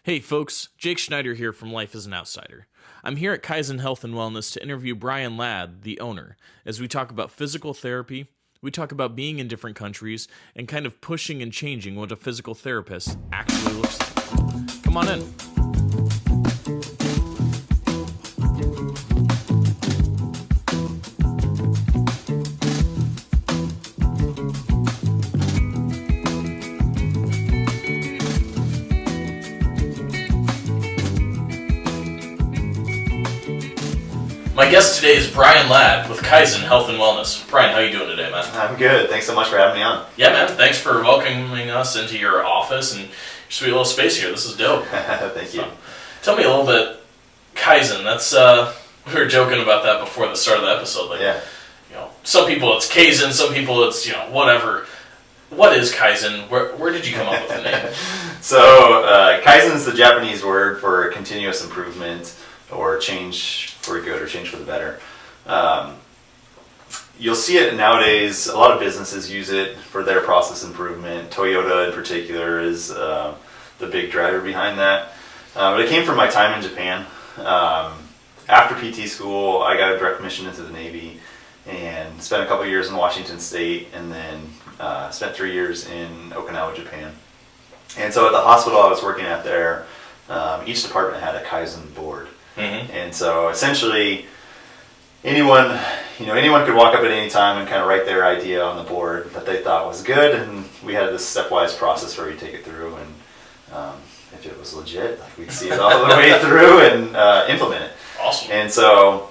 Hey folks, Jake Schneider here from Life as an Outsider. I'm here at Kaizen Health and Wellness to interview Brian Ladd, the owner, as we talk about physical therapy, we talk about being in different countries, and kind of pushing and changing what a physical therapist actually looks like. Come on in. My guest today is Brian Ladd with Kaizen Health and Wellness. Brian, how you doing today, man? I'm good. Thanks so much for having me on. Yeah, man. Thanks for welcoming us into your office and your sweet little space here. This is dope. Thank you. Tell me a little bit, Kaizen. That's we were joking about that before the start of the episode. Like, yeah. Some people it's Kaizen, some people it's whatever. What is Kaizen? Where did you come up with the name? So Kaizen is the Japanese word for continuous improvement or change for good or change for the better. You'll see it nowadays. A lot of businesses use it for their process improvement. Toyota in particular is the big driver behind that. But it came from my time in Japan. After PT school, I got a direct commission into the Navy and spent a couple years in Washington State, and then spent 3 years in Okinawa, Japan. And so at the hospital I was working at there, each department had a Kaizen board. Mm-hmm. And so essentially anyone could walk up at any time and kind of write their idea on the board that they thought was good, and we had this stepwise process where we take it through, and if it was legit, we'd see it all the way through and implement it. Awesome. And so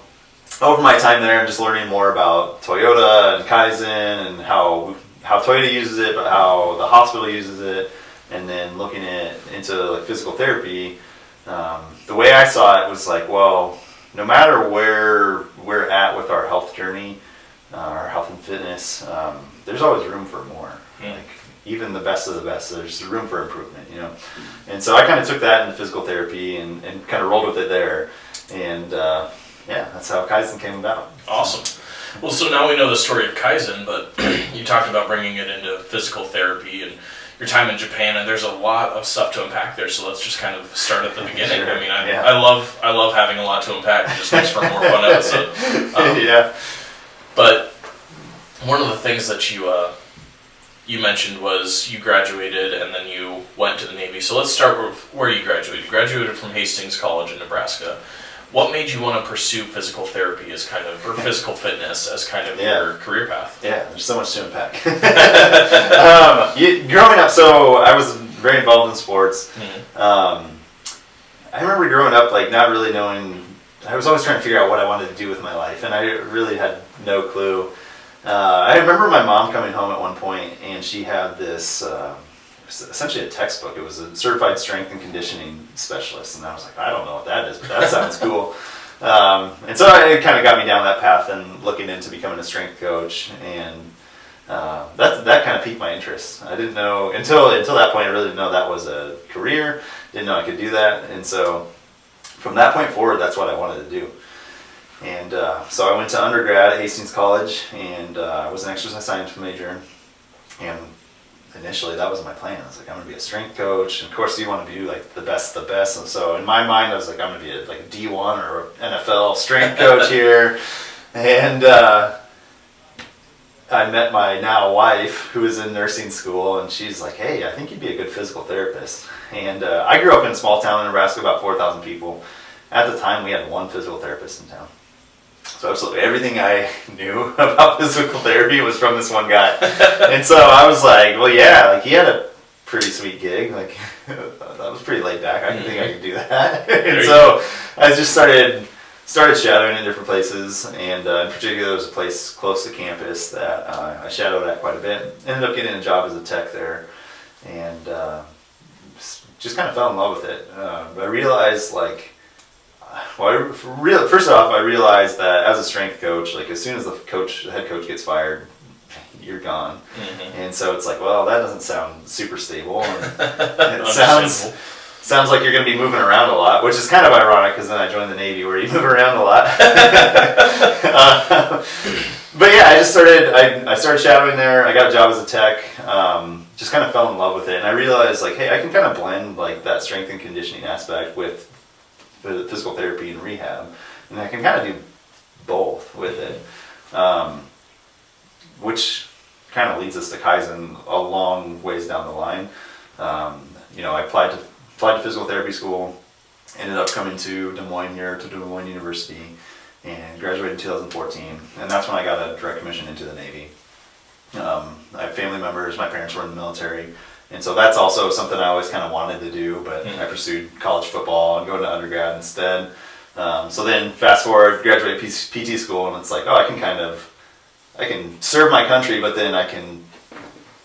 over my time there, I'm just learning more about Toyota and Kaizen and how Toyota uses it, but how the hospital uses it, and then looking into physical therapy. The way I saw it was well, no matter where we're at with our health journey, our health and fitness, there's always room for more. Mm. Even the best of the best, there's room for improvement, And so I kind of took that into physical therapy and kind of rolled with it there. And that's how Kaizen came about. Awesome. Well, so now we know the story of Kaizen, but you talked about bringing it into physical therapy and your time in Japan, and there's a lot of stuff to unpack there. So let's just kind of start at the beginning. Sure. I mean, I love having a lot to unpack. It just makes for a more fun episode. Yeah. But one of the things that you mentioned was you graduated and then you went to the Navy. So let's start with where you graduated. You graduated from Hastings College in Nebraska. What made you want to pursue physical therapy or physical fitness as kind of your career path? Yeah, there's so much to unpack. Growing up, so I was very involved in sports. Mm-hmm. I remember growing up, not really knowing. I was always trying to figure out what I wanted to do with my life, and I really had no clue. I remember my mom coming home at one point, and she had this. Essentially a textbook. It was a certified strength and conditioning specialist, and I was like, I don't know what that is, but that sounds cool. And so it kind of got me down that path and looking into becoming a strength coach, and that kind of piqued my interest. I didn't know until that point. I really didn't know that was a career. Didn't know I could do that, and so from that point forward, that's what I wanted to do. And so I went to undergrad at Hastings College, and I was an exercise science major, and initially that was my plan. I was like, I'm going to be a strength coach, and of course you want to be the best, and so in my mind I was like, I'm going to be a D1 or NFL strength coach here. And I met my now wife, who was in nursing school, and she's like, hey, I think you'd be a good physical therapist. And I grew up in a small town in Nebraska, about 4,000 people. At the time we had one physical therapist in town. So absolutely everything I knew about physical therapy was from this one guy. And so I was like, well, yeah, he had a pretty sweet gig. That was pretty laid back. I didn't think I could do that. And so I just started shadowing in different places. And in particular, there was a place close to campus that I shadowed at quite a bit. Ended up getting a job as a tech there. And just kind of fell in love with it. I realized first off, I realized that as a strength coach, as soon as the head coach gets fired, you're gone. Mm-hmm. And so it's that doesn't sound super stable. And it sounds like you're going to be moving around a lot, which is kind of ironic because then I joined the Navy where you move around a lot. But yeah, I started shadowing there. I got a job as a tech. just kind of fell in love with it, and I realized like, hey, I can kind of blend like that strength and conditioning aspect with physical therapy and rehab, and I can kind of do both with it, which kind of leads us to Kaizen a long ways down the line. I applied to physical therapy school, ended up coming to Des Moines University, and graduated in 2014, and that's when I got a direct commission into the Navy. I have family members, my parents were in the military, and so that's also something I always kind of wanted to do, but I pursued college football and going to undergrad instead. So then fast forward, graduate PT school, and it's like, oh, I can serve my country, but then I can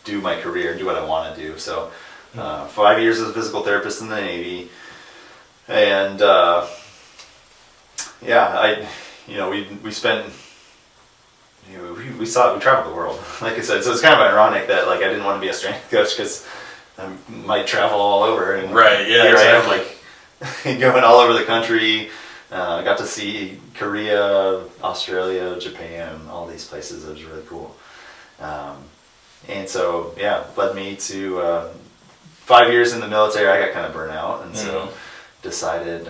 do my career, do what I want to do. So 5 years as a physical therapist in the Navy, and we spent, we traveled the world, like I said. So it's kind of ironic that like I didn't want to be a strength coach because I might travel all over, and right, yeah, here exactly. I am like going all over the country. I got to see Korea, Australia, Japan, all these places. It was really cool. And so, led me to 5 years in the military. I got kind of burnt out, and so decided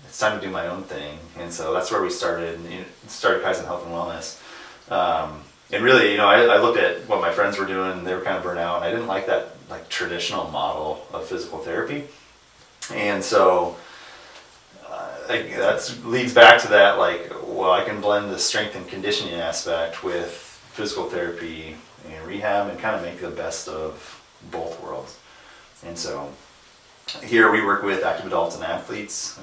it's time to do my own thing. And so that's where we started Kaizen Health and Wellness. And really, I looked at what my friends were doing. They were kind of burnt out, and I didn't like that like traditional model of physical therapy. And so that leads back to that, like, well, I can blend the strength and conditioning aspect with physical therapy and rehab and kind of make the best of both worlds. And so here we work with active adults and athletes.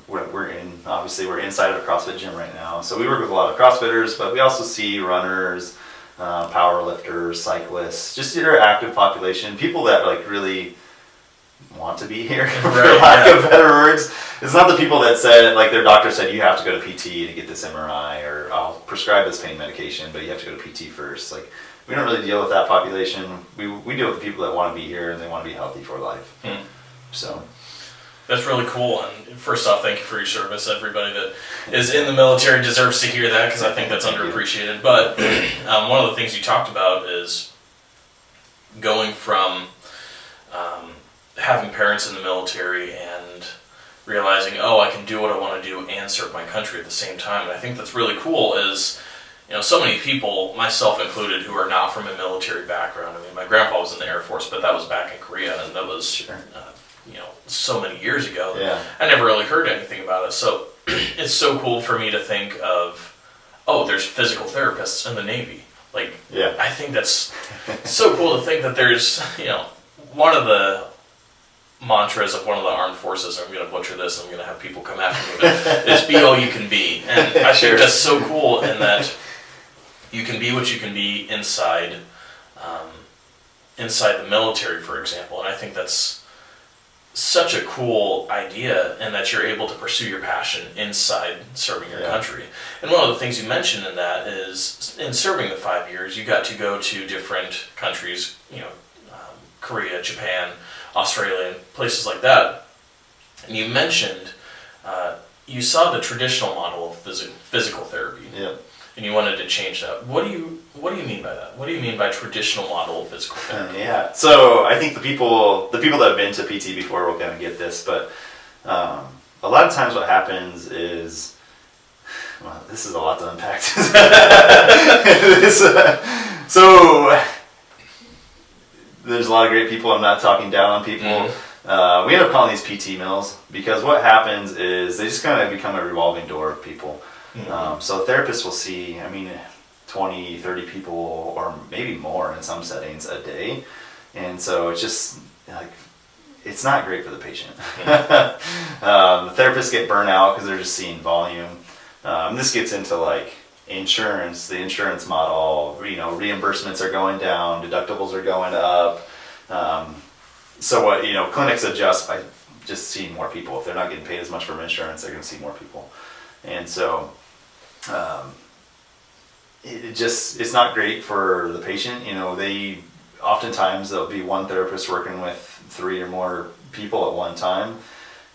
We're inside of a CrossFit gym right now. So we work with a lot of CrossFitters, but we also see runners, power lifters, cyclists, just your active population, people that like really want to be here, for lack of better words. It's not the people that said, like their doctor said, you have to go to PT to get this MRI, or I'll prescribe this pain medication, but you have to go to PT first. Like, we don't really deal with that population. We deal with the people that want to be here and they want to be healthy for life. So that's really cool. And first off, thank you for your service. Everybody that is in the military deserves to hear that, because I think that's underappreciated. But one of the things you talked about is going from having parents in the military and realizing, oh, I can do what I want to do and serve my country at the same time. And I think that's really cool is, so many people, myself included, who are not from a military background. I mean, my grandpa was in the Air Force, but that was back in Korea, and that was, so many years ago. Yeah. I never really heard anything about it. So it's so cool for me to think of, oh, there's physical therapists in the Navy. Like, I think that's so cool to think that there's, one of the mantras of one of the armed forces, I'm going to butcher this, I'm going to have people come after me, but is be all you can be. And I think that's so cool in that you can be what you can be inside the military, for example. And I think that's such a cool idea, and that you're able to pursue your passion inside serving your country. And one of the things you mentioned in that is, in serving the 5 years, you got to go to different countries, Korea, Japan, Australia, and places like that. And you mentioned you saw the traditional model of physical therapy, and you wanted to change that. What do you mean by that? What do you mean by traditional model of physical therapy? So I think the people that have been to PT before will kind of get this, but a lot of times what happens is, well, this is a lot to unpack. So there's a lot of great people. I'm not talking down on people. We end up calling these PT mills, because what happens is they just kind of become a revolving door of people. So therapists will see, 20, 30 people, or maybe more in some settings, a day. And so it's just like, it's not great for the patient. The therapists get burnt out because they're just seeing volume. This gets into like insurance, the insurance model, reimbursements are going down, deductibles are going up. So what, clinics adjust by just seeing more people. If they're not getting paid as much from insurance, they're going to see more people. And so it's not great for the patient. Oftentimes there'll be one therapist working with 3 or more people at one time.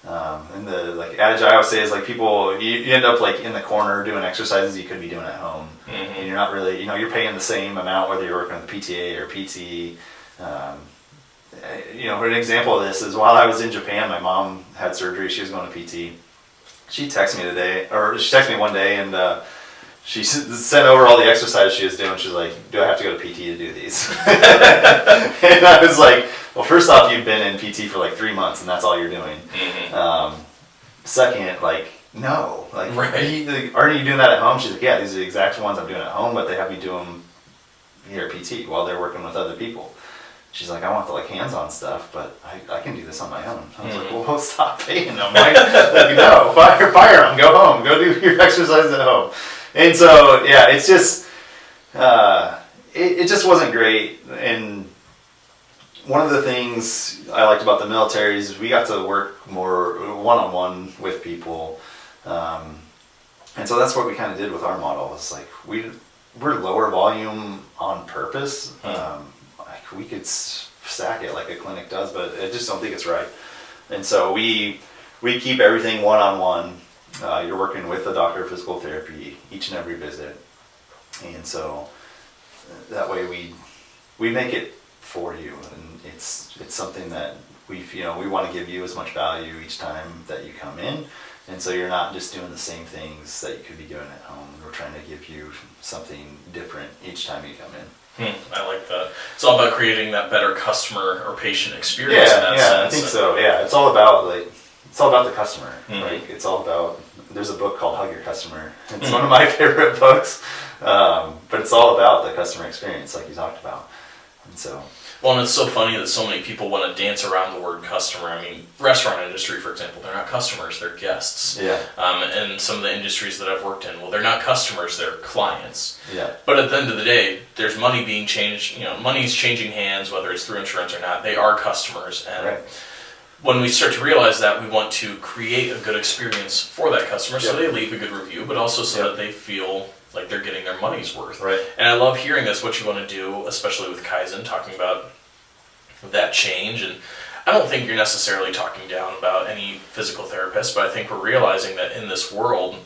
And the like adage I always say is like, people, you end up like in the corner doing exercises you could be doing at home. And you're not really, you're paying the same amount whether you're working with PTA or PT. Um, an example of this is while I was in Japan, my mom had surgery. She was going to PT. She texted me one day, and she sent over all the exercises she was doing. She's like, "Do I have to go to PT to do these?" And I was like, "Well, first off, you've been in PT for like 3 months, and that's all you're doing. Second, like, no, like, right. aren't you doing that at home?" She's like, "Yeah, these are the exact ones I'm doing at home, but they have me do them here at PT while they're working with other people." She's like, "I want the like hands-on stuff, but I can do this on my own." I was like, "Well, stop paying them. Like, no, fire them. Go home. Go do your exercises at home." And so, yeah, it's just, it just wasn't great. And one of the things I liked about the military is we got to work more one-on-one with people. And so that's what we kind of did with our model. It's like we're lower volume on purpose. Like we could stack it like a clinic does, but I just don't think it's right. And so we keep everything one-on-one. You're working with a doctor of physical therapy each and every visit. And so that way we make it for you, and it's something that we want to give you as much value each time that you come in, and so you're not just doing the same things that you could be doing at home. We're trying to give you something different each time you come in. I like that. It's all about creating that better customer or patient experience. In that sense. I think so. Yeah, it's all about the customer. Like it's all about. There's a book called Hug Your Customer. It's one of my favorite books, but it's all about the customer experience, like you talked about. And so. Well, and it's so funny that so many people want to dance around the word customer. I mean, restaurant industry, for example, they're not customers, they're guests. Yeah. And some of the industries that I've worked in, well, they're not customers, they're clients. Yeah. But at the end of the day, there's money being changed, money's changing hands, whether it's through insurance or not. They are customers. And right. When we start to realize that, we want to create a good experience for that customer so they leave a good review, but also so that they feel like they're getting their money's worth. Right. And I love hearing this, what you want to do, especially with Kaizen, talking about that change. And I don't think you're necessarily talking down about any physical therapist, but I think we're realizing that in this world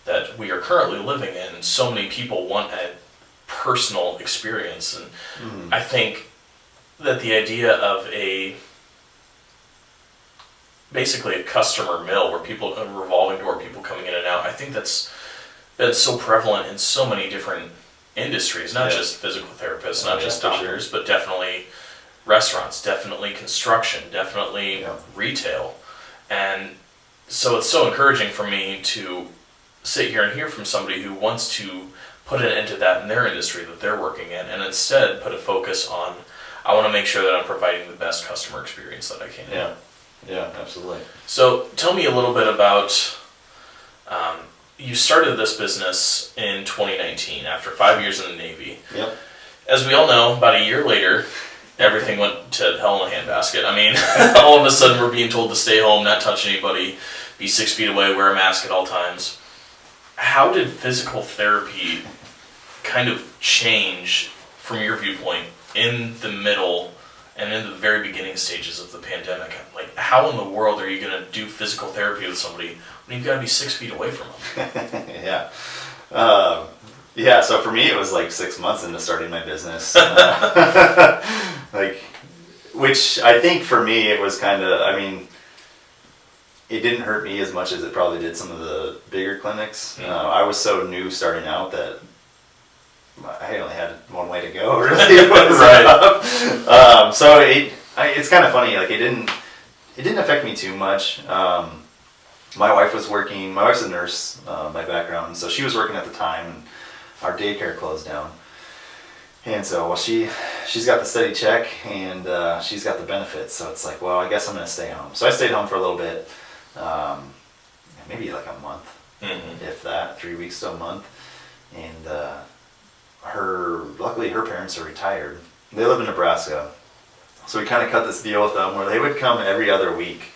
that we are currently living in, so many people want a personal experience. And I think that the idea of basically a customer mill where people, a revolving door, people coming in and out, I think that's been so prevalent in so many different industries, not just physical therapists, not just doctors, but definitely restaurants, definitely construction, definitely retail. And so it's so encouraging for me to sit here and hear from somebody who wants to put an end to that in their industry that they're working in, and instead put a focus on, I want to make sure that I'm providing the best customer experience that I can. Yeah, absolutely. So tell me a little bit about, you started this business in 2019 after 5 years in the Navy. Yep. As we all know, about a year later, everything went to hell in a handbasket. I mean, all of a sudden we're being told to stay home, not touch anybody, be 6 feet away, wear a mask at all times. How did physical therapy kind of change, from your viewpoint, in the middle and in the very beginning stages of the pandemic? Like, how in the world are you going to do physical therapy with somebody when you've got to be 6 feet away from them? Yeah, so for me it was like 6 months into starting my business. Which I think for me it was kind of, it didn't hurt me as much as it probably did some of the bigger clinics. I was so new starting out that I only had one way to go, really. It was so it's kind of funny. Like it didn't affect me too much. My wife was working. My wife's a nurse by background, so she was working at the time, and our daycare closed down. And so, she's got the steady check, and she's got the benefits. So it's like, well, I guess I'm going to stay home. So I stayed home for a little bit, maybe like a month, if that, 3 weeks to a month. And luckily her parents are retired. They live in Nebraska. So we kind of cut this deal with them where they would come every other week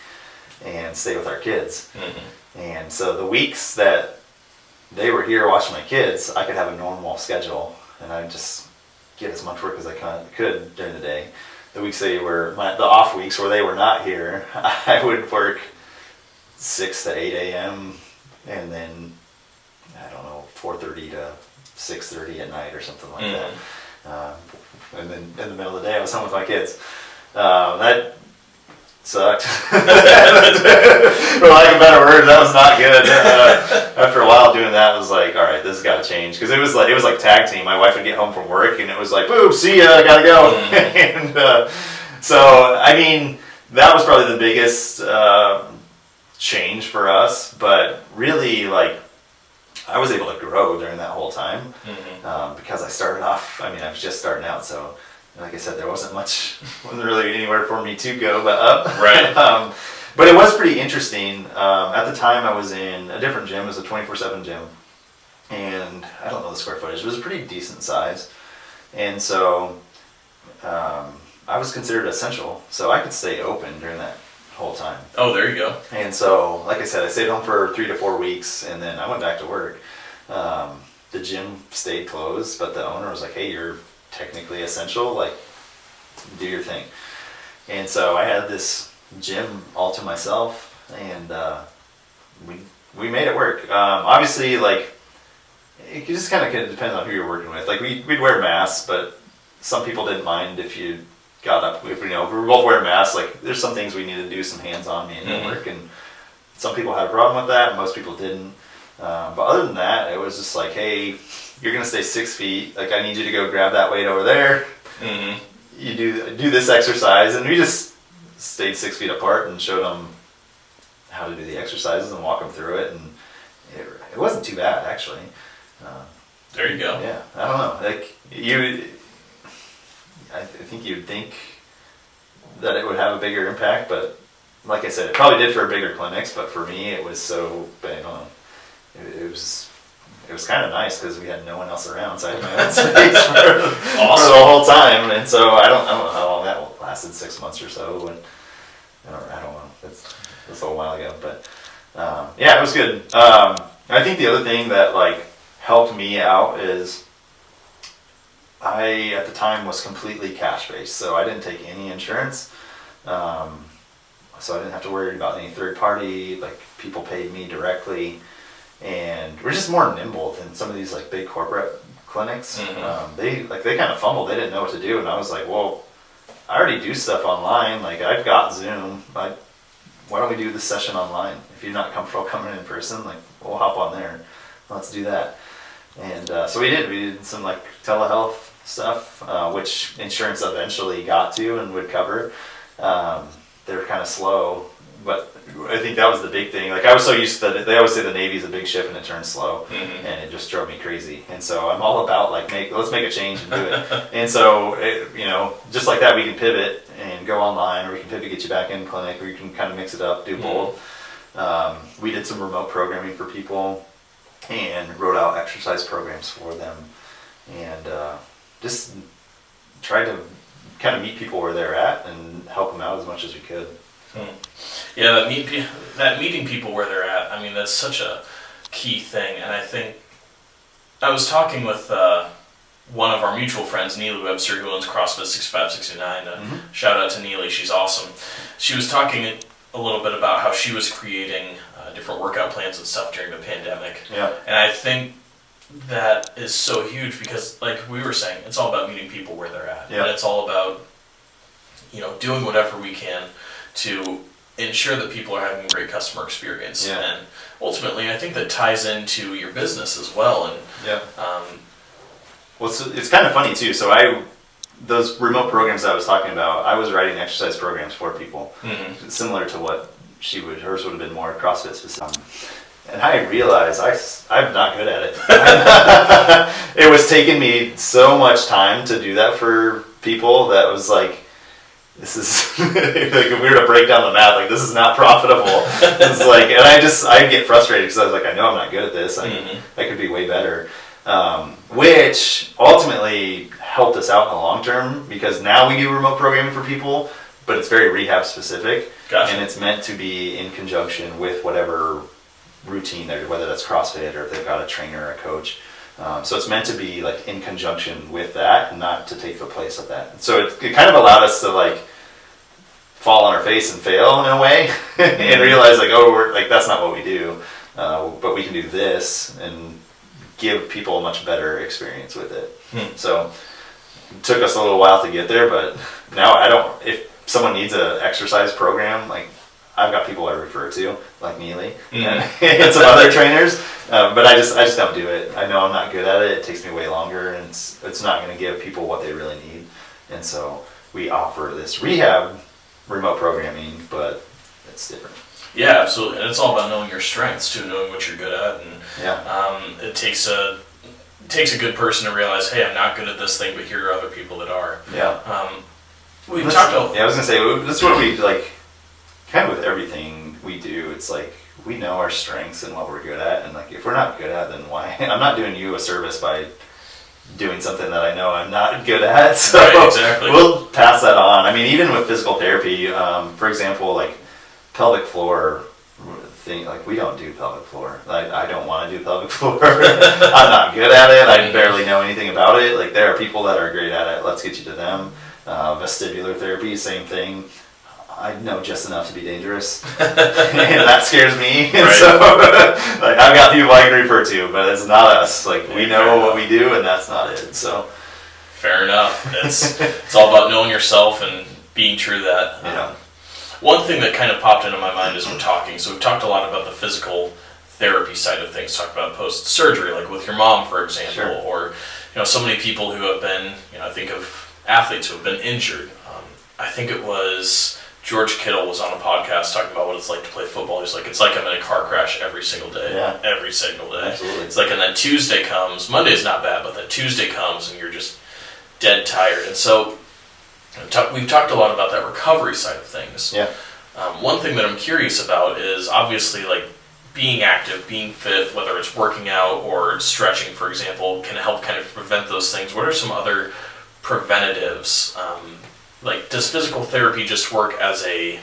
and stay with our kids. And so the weeks that they were here watching my kids, I could have a normal schedule, and I'd just get as much work as I could during the day. The weeks the off weeks where they were not here, I would work 6 to 8 a.m. and then, 4:30 to 6:30 at night or something like that. And then in the middle of the day, I was home with my kids. That sucked. For lack of better words, that was not good. After a while doing that, I was like, all right, this has got to change. Because it was like tag team. My wife would get home from work, and it was like, boom, see ya, I gotta go. And so, I mean, that was probably the biggest change for us. But really, like, I was able to grow during that whole time because I started off. I mean, I was just starting out, so. Like I said, there wasn't really anywhere for me to go but up. Right. But it was pretty interesting. At the time, I was in a different gym. It was a 24/7 gym. And I don't know the square footage. It was a pretty decent size. And so I was considered essential. So I could stay open during that whole time. Oh, there you go. And so, like I said, I stayed home for 3 to 4 weeks. And then I went back to work. The gym stayed closed. But the owner was like, hey, you're technically essential, like, do your thing. And so I had this gym all to myself, and we made it work. Obviously, like, it just kind of depends on who you're working with. Like, we'd wear masks, but some people didn't mind if you got up. If we were both wearing masks, like, there's some things we needed to do, some hands-on manual work, and some people had a problem with that, and most people didn't. But other than that, it was just like, hey, you're going to stay 6 feet. Like, I need you to go grab that weight over there. You do this exercise. And we just stayed 6 feet apart and showed them how to do the exercises and walk them through it. And it wasn't too bad, actually. There you go. Yeah, I don't know. Like, I think you'd think that it would have a bigger impact, but like I said, it probably did for bigger clinics, but for me, it was so bang on. It was kind of nice because we had no one else around, so I had my own space for the whole time. And so I don't know how long that lasted, 6 months or so. And I don't know. That's a little while ago, but yeah, it was good. I think the other thing that like helped me out is I at the time was completely cash based, so I didn't take any insurance. So I didn't have to worry about any third party. Like, people paid me directly. And we're just more nimble than some of these like big corporate clinics. They kind of fumbled. They didn't know what to do, and I was like, well, I already do stuff online. Like, I've got Zoom. Why don't we do this session online? If you're not comfortable coming in person, like, we'll hop on there. Let's do that. And so we did. We did some like telehealth stuff, which insurance eventually got to and would cover. They were kind of slow. But I think that was the big thing. Like, I was so used to they always say the Navy's a big ship and it turns slow, and it just drove me crazy. And so I'm all about like let's make a change and do it. And so just like that, we can pivot and go online, or we can pivot, get you back in clinic, or you can kind of mix it up, do both. We did some remote programming for people and wrote out exercise programs for them, and just tried to kind of meet people where they're at and help them out as much as we could. Yeah, that meeting people where they're at, I mean, that's such a key thing. And I think I was talking with one of our mutual friends, Neely Webster, who owns CrossFit 6569. Shout out to Neely, she's awesome. She was talking a little bit about how she was creating different workout plans and stuff during the pandemic. Yeah. And I think that is so huge because, like we were saying, it's all about meeting people where they're at. Yeah. And it's all about, doing whatever we can to ensure that people are having a great customer experience. Yeah. And ultimately, I think that ties into your business as well. And well, it's kind of funny too. So those remote programs I was talking about, I was writing exercise programs for people, similar to what hers would have been more CrossFit specific. And I realized I'm not good at it. It was taking me so much time to do that for people that was like, this is like, if we were to break down the math, like, this is not profitable. It's like, and I get frustrated because I was like, I know I'm not good at this. I could be way better. Which ultimately helped us out in the long term, because now we do remote programming for people, but it's very rehab specific. Gotcha. And it's meant to be in conjunction with whatever routine they're, whether that's CrossFit or if they've got a trainer or a coach. So it's meant to be like in conjunction with that, and not to take the place of that. So it kind of allowed us to like fall on our face and fail in a way, and realize like, we're like, that's not what we do, but we can do this and give people a much better experience with it. So It took us a little while to get there, but now if someone needs an exercise program, like I've got people I refer to, like Neely and some other trainers, but I just don't do it. I know I'm not good at it. It takes me way longer, and it's not going to give people what they really need. And so we offer this rehab remote programming, but it's different. Yeah, absolutely, and it's all about knowing your strengths too, knowing what you're good at, and it takes a good person to realize, hey, I'm not good at this thing, but here are other people that are. Yeah. We've talked about. Yeah, I was gonna say that's what we like. Kind of with everything we do, it's like we know our strengths and what we're good at, and like if we're not good at, then why? I'm not doing you a service by doing something that I know I'm not good at. So right, exactly. We'll pass that on. I mean, even with physical therapy, for example, like pelvic floor thing, like we don't do pelvic floor. I don't want to do pelvic floor. I'm not good at it. I barely know anything about it. Like there are people that are great at it. Let's get you to them. Vestibular therapy, same thing. I know just enough to be dangerous, and that scares me. And right. So, like, I've got people I can refer to, but it's not us. Like, we know what we do, and that's not it. So, fair enough. It's all about knowing yourself and being true to that. Yeah. One thing that kind of popped into my mind as we're talking. So we've talked a lot about the physical therapy side of things. Talked about post surgery, like with your mom, for example, sure. or so many people who have been. I think of athletes who have been injured. I think it was. George Kittle was on a podcast talking about what it's like to play football. He's like, it's like I'm in a car crash every single day. Yeah. Every single day. Absolutely. It's like, and then Tuesday comes. Monday's not bad, but then Tuesday comes and you're just dead tired. And so we've talked a lot about that recovery side of things. Yeah. One thing that I'm curious about is obviously like being active, being fit, whether it's working out or stretching, for example, can help kind of prevent those things. What are some other preventatives? Like, does physical therapy just work as a,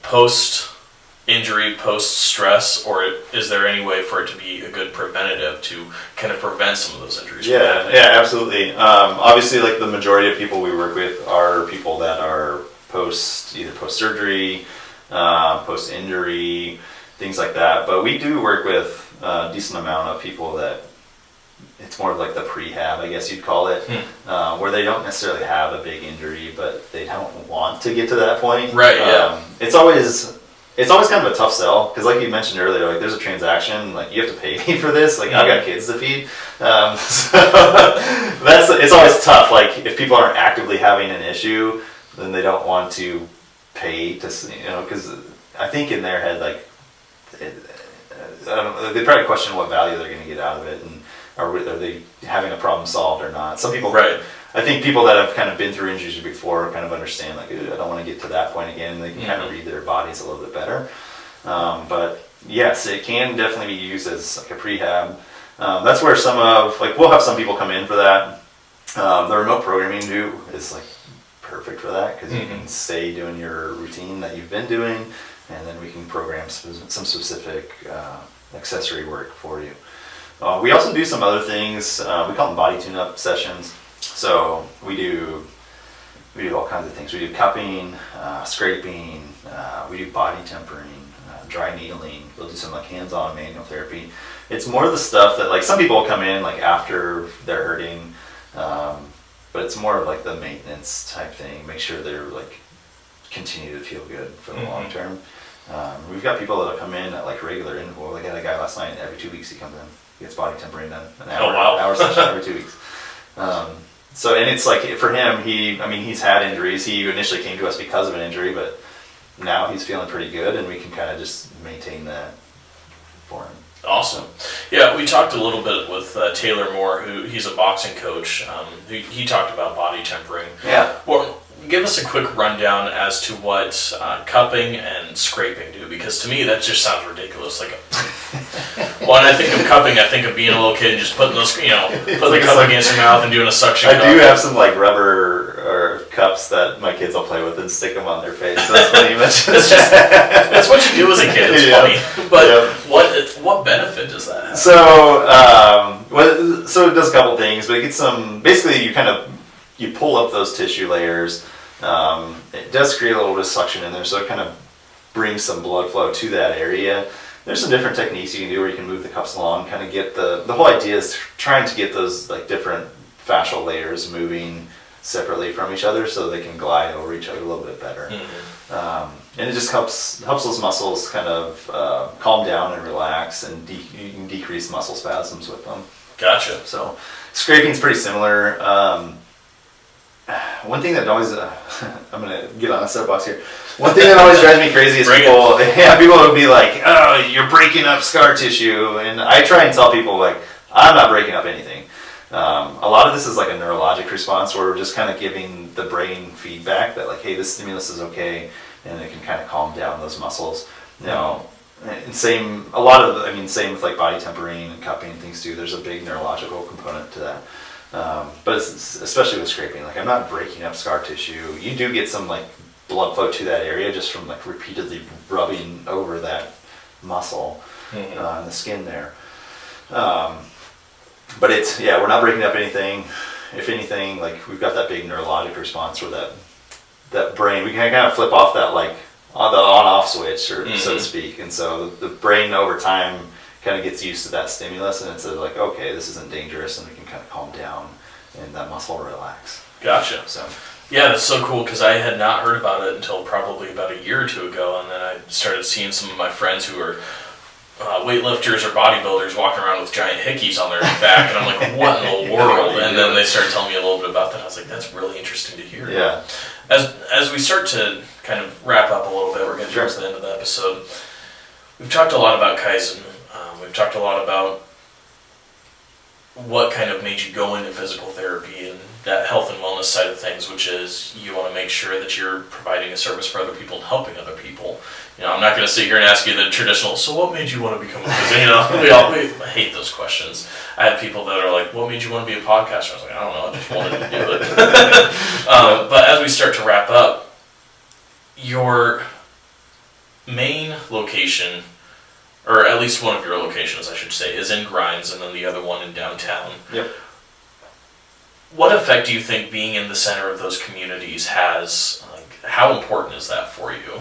post-injury, post-stress, or is there any way for it to be a good preventative to kind of prevent some of those injuries? Yeah, absolutely. Obviously, like the majority of people we work with are people that are either post-surgery, post-injury, things like that. But we do work with a decent amount of people that it's more of like the prehab, I guess you'd call it, where they don't necessarily have a big injury, but they don't want to get to that point. Right. Yeah. It's always kind of a tough sell because, like you mentioned earlier, like there's a transaction, like you have to pay me for this. Like I've got kids to feed, so it's always tough. Like if people aren't actively having an issue, then they don't want to pay to, because I think in their head, like I don't know, they probably question what value they're going to get out of it, and are they having a problem solved or not? Some people, right. I think people that have kind of been through injuries before kind of understand, like, I don't want to get to that point again, and they can kind of read their bodies a little bit better. But yes, it can definitely be used as like a prehab. That's where we'll have some people come in for that. The remote programming is like perfect for that because you can stay doing your routine that you've been doing, and then we can program some specific accessory work for you. We also do some other things. We call them body tune-up sessions. So we do all kinds of things. We do cupping, scraping. We do body tempering, dry needling. We'll do some like hands-on manual therapy. It's more of the stuff that like some people come in like after they're hurting, but it's more of like the maintenance type thing. Make sure they're like continue to feel good for the long term. We've got people that'll come in at like regular interval. I got a guy last night. Every 2 weeks he comes in. He gets body tempering done. An hour session every 2 weeks. So, and it's like for him, he's had injuries. He initially came to us because of an injury, but now he's feeling pretty good, and we can kind of just maintain that for him. Awesome. Yeah, we talked a little bit with Taylor Moore, he's a boxing coach. He talked about body tempering. Yeah. Well, give us a quick rundown as to what cupping and scraping do, because to me that just sounds ridiculous. Like, when I think of cupping, I think of being a little kid and just putting those, putting the cup against your mouth and doing a suction cup. I do have some like rubber or cups that my kids will play with and stick them on their face. So that's funny you mentioned. That's what you do as a kid. It's funny, but what benefit does that have? So, so it does a couple things, but it gets some. Basically, you pull up those tissue layers. It does create a little bit of suction in there, so it kind of brings some blood flow to that area. There's some different techniques you can do where you can move the cups along, kind of get the whole idea is trying to get those like different fascial layers moving separately from each other so they can glide over each other a little bit better. And it just helps those muscles kind of calm down and relax, and you can decrease muscle spasms with them. Gotcha. So scraping is pretty similar. One thing that always, I'm going to get on a soapbox here. One thing that always drives me crazy is people would be like, oh, you're breaking up scar tissue. And I try and tell people, like, I'm not breaking up anything. A lot of this is like a neurologic response where we're just kind of giving the brain feedback that, like, hey, this stimulus is okay, and it can kind of calm down those muscles. Now, and same with like body tempering and cupping and things too. There's a big neurological component to that. But especially with scraping, like, I'm not breaking up scar tissue. You do get some like blood flow to that area just from like repeatedly rubbing over that muscle in the skin there. But we're not breaking up anything. If anything, like, we've got that big neurologic response where that brain, we can kind of flip off that, like, the on-off switch, or so to speak. And so the brain over time kind of gets used to that stimulus, and it's like, okay, this isn't dangerous, and we can kind of calm down and that muscle relax. Gotcha. So yeah, that's so cool, because I had not heard about it until probably about a year or two ago, and then I started seeing some of my friends who are weightlifters or bodybuilders walking around with giant hickeys on their back, and I'm like, what in the world? And then they started telling me a little bit about that. I was like, that's really interesting to hear. Yeah. As we start to kind of wrap up a little bit, we're getting towards the end of the episode. We've talked a lot about Kaizen. We've talked a lot about what kind of made you go into physical therapy and that health and wellness side of things, which is you want to make sure that you're providing a service for other people and helping other people. You know, I'm not going to sit here and ask you the traditional, so what made you want to become a physician? You know, we hate those questions. I have people that are like, what made you want to be a podcaster? I was like, I don't know, I just wanted to do it. But as we start to wrap up, your main location, or at least one of your locations, I should say, is in Grimes, and then the other one in downtown. Yep. What effect do you think being in the center of those communities has? Like, how important is that for you?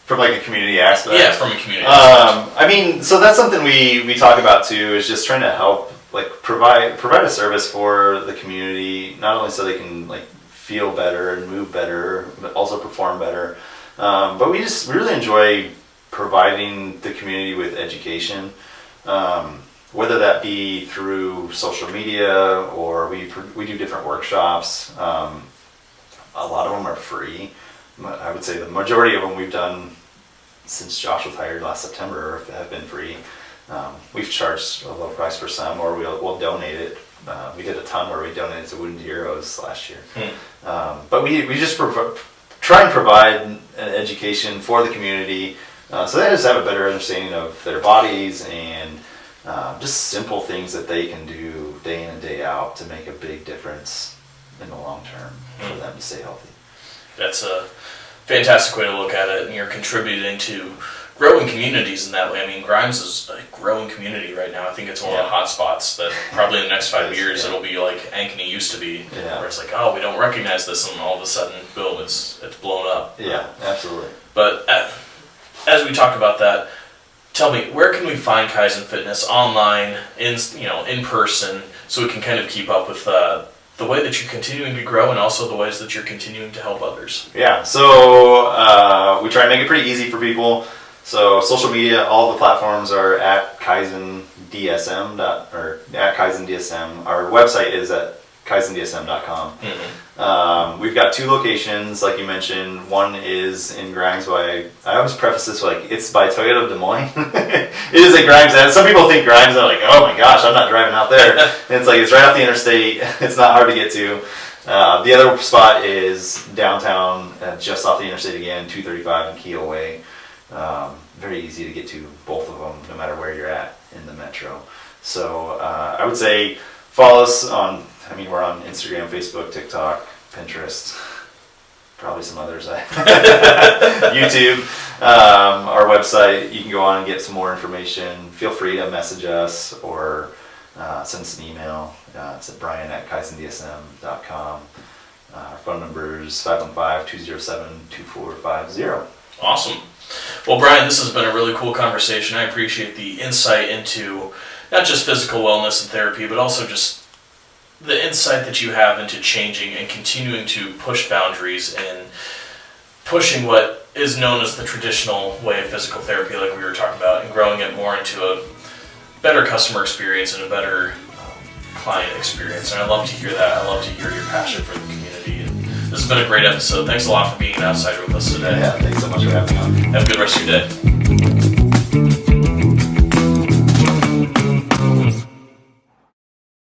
From like a community aspect? Yeah, from a community aspect. I mean, so that's something we talk about too, is just trying to help, like, provide a service for the community, not only so they can, like, feel better and move better, but also perform better. But we really enjoy providing the community with education, whether that be through social media or we do different workshops. A lot of them are free. I would say the majority of them we've done since Josh was hired last September have been free. We've charged a low price for some, or we'll donate it. We did a ton where we donated to Wounded Heroes last year. But we just try and provide an education for the community, so they just have a better understanding of their bodies and just simple things that they can do day in and day out to make a big difference in the long term for them to stay healthy. That's a fantastic way to look at it, and you're contributing to growing communities in that way. I mean, Grimes is a growing community right now. I think it's one of the hot spots that probably in the next 5 years it'll be like Ankeny used to be, where it's like, oh, we don't recognize this, and all of a sudden, boom, it's blown up. Yeah, absolutely. But as we talk about that, tell me, where can we find Kaizen Fitness online, in person, so we can kind of keep up with the way that you're continuing to grow and also the ways that you're continuing to help others? Yeah, so we try and make it pretty easy for people. So social media, all the platforms are at Kaizen DSM or at Kaizen DSM. Our website is at KaizenDSM.com. We've got 2 locations, like you mentioned. One is in Grimes. I always preface this like it's by Toyota of Des Moines. It is at Grimes. And some people think Grimes are like, oh my gosh, I'm not driving out there. And it's like it's right off the interstate. It's not hard to get to. The other spot is downtown, just off the interstate again, 235 and Keel Way. Very easy to get to both of them, no matter where you're at in the metro. So I would say follow us on. We're on Instagram, Facebook, TikTok, Pinterest, probably some others. YouTube, our website. You can go on and get some more information. Feel free to message us or send us an email. It's at brian@KaizenDSM.com. Our phone number is 515-207-2450. Awesome. Well, Brian, this has been a really cool conversation. I appreciate the insight into not just physical wellness and therapy, but also just the insight that you have into changing and continuing to push boundaries and pushing what is known as the traditional way of physical therapy, like we were talking about, and growing it more into a better customer experience and a better client experience. And I love to hear that. I love to hear your passion for the community. And this has been a great episode. Thanks a lot for being an outsider with us today. Yeah, thanks so much for having me on. Have a good rest of your day.